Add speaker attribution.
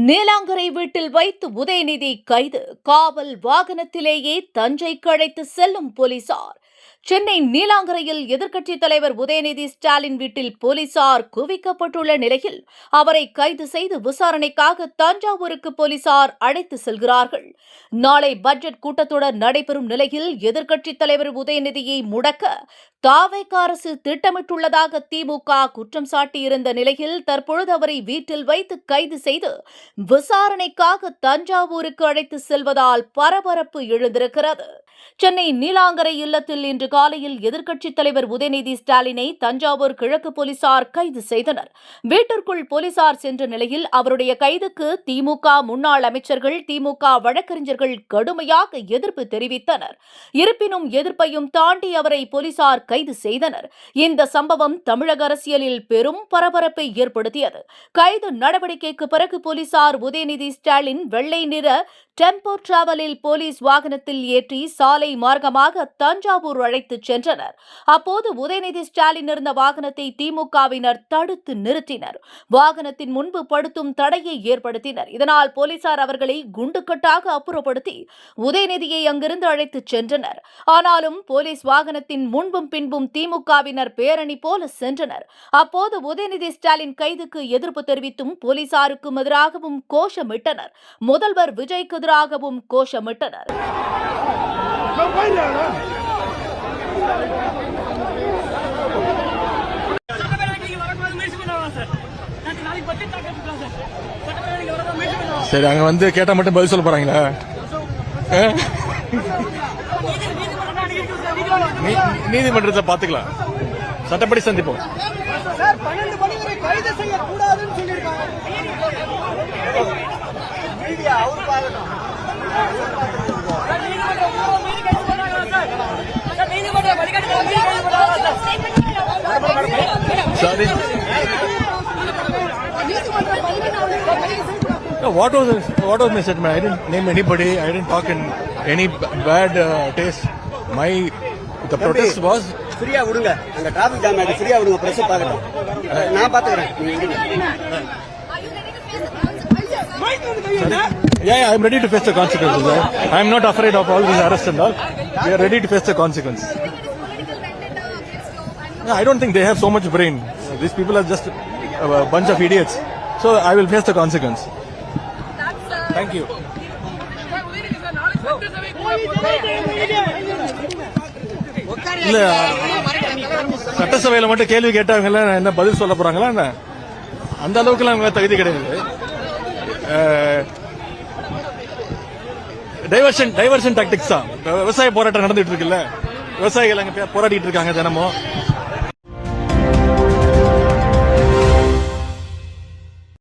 Speaker 1: நீலாங்கரை வீட்டில் வைத்து உதயநிதி கைது. காவல் வாகனத்திலேயே தஞ்சைக்கு அழைத்து செல்லும் போலீசார். சென்னை நீலாங்கரையில் எதிர்க்கட்சித் தலைவர் உதயநிதி ஸ்டாலின் வீட்டில் போலீசார் குவிக்கப்பட்டுள்ள நிலையில் அவரை கைது செய்து விசாரணைக்காக தஞ்சாவூருக்கு போலீசார் அழைத்து செல்கிறார்கள். நாளை பட்ஜெட் கூட்டத்தொடர் நடைபெறும் நிலையில் எதிர்க்கட்சித் தலைவர் உதயநிதியை முடக்க தாவேக அரசு திட்டமிட்டுள்ளதாக திமுக குற்றம் சாட்டியிருந்த நிலையில் தற்பொழுது அவரை வீட்டில் வைத்து கைது செய்து விசாரணைக்காக தஞ்சாவூருக்கு அழைத்து செல்வதால் பரபரப்பு எழுந்திருக்கிறது. சென்னை நீலாங்கரை இல்லத்தில் இன்று காலையில் எதிர்க்கட்சித் தலைவர் உதயநிதி ஸ்டாலினை தஞ்சாவூர் கிழக்கு போலீசார் கைது செய்தனர். வீட்டிற்குள் போலீசார் சென்ற நிலையில் அவருடைய கைதுக்கு திமுக முன்னாள் அமைச்சர்கள், திமுக வழக்கறிஞர்கள் கடுமையாக எதிர்ப்பு தெரிவித்தனர். இருப்பினும் எதிர்ப்பையும் தாண்டி அவரை போலீசார் கைது செய்தனர். இந்த சம்பவம் தமிழக அரசியலில் பெரும் பரபரப்பை ஏற்படுத்தியது. கைது நடவடிக்கைக்கு பிறகு போலீசார் உதயநிதி ஸ்டாலின் வெள்ளை நிற டெம்போ டிராவலில் போலீஸ் வாகனத்தில் ஏற்றி சாலை மார்க்கமாக தஞ்சாவூர் அழைத்துச் சென்றனர். அப்போது உதயநிதி ஸ்டாலின் இருந்த வாகனத்தை திமுகவினர் தடுத்து நிறுத்தினர். வாகனத்தின் முன்பு படுத்தும் தடையை ஏற்படுத்தினர். இதனால் போலீசார் அவர்களை குண்டுக்கட்டாக அப்புறப்படுத்தி உதயநிதியை அங்கிருந்து அழைத்துச் சென்றனர். ஆனாலும் போலீஸ் வாகனத்தின் முன்பும் பின்பும் திமுகவினர் பேரணி போல சென்றனர். அப்போது உதயநிதி ஸ்டாலின் கைதுக்கு எதிர்ப்பு தெரிவித்தும் போலீசாருக்கும் எதிராகவும் கோஷமிட்டனர். முதல்வர் விஜய்க்கு எதிராகவும் கோஷமிட்டனர்.
Speaker 2: சரி, அங்க வந்து கேட்டா மட்டும் பதில் சொல்ல போறாங்களா? நீதிமன்றத்தை பாத்துக்கலாம், சட்டப்படி சந்திப்போம். Sorry. What was my statement? I didn't name anybody. I didn't talk in any bad taste. The protest was.
Speaker 3: ஃப்ரீயா விடுங்க, அந்த டிராபிக் ஜாம் ஆயிடுச்சு, ஃப்ரீயா விடுங்க, பிரஸ் பார்க்கட்டும், நான் பாத்துக்கிறேன்.
Speaker 2: Yeah, I'm ready to face the consequences. I'm not afraid of all these arrests and all. We are ready to face the consequences. I don't think they have so much brain. These people are just a bunch of idiots. So I will face the consequence. Thank you. இல்ல, சட்டசபையில மட்டும் கேள்வி கேட்டாங்க, என்ன பதில் சொல்ல போறாங்களா? அந்த அளவுக்கு எல்லாம் தகுதி கிடையாது. டைவர்ஷன் டாக்டிக்ஸ் தான். விவசாய போராட்டம் நடந்துட்டு இருக்குல்ல, விவசாயிகள் அங்க போராடிட்டு இருக்காங்க தினமும்.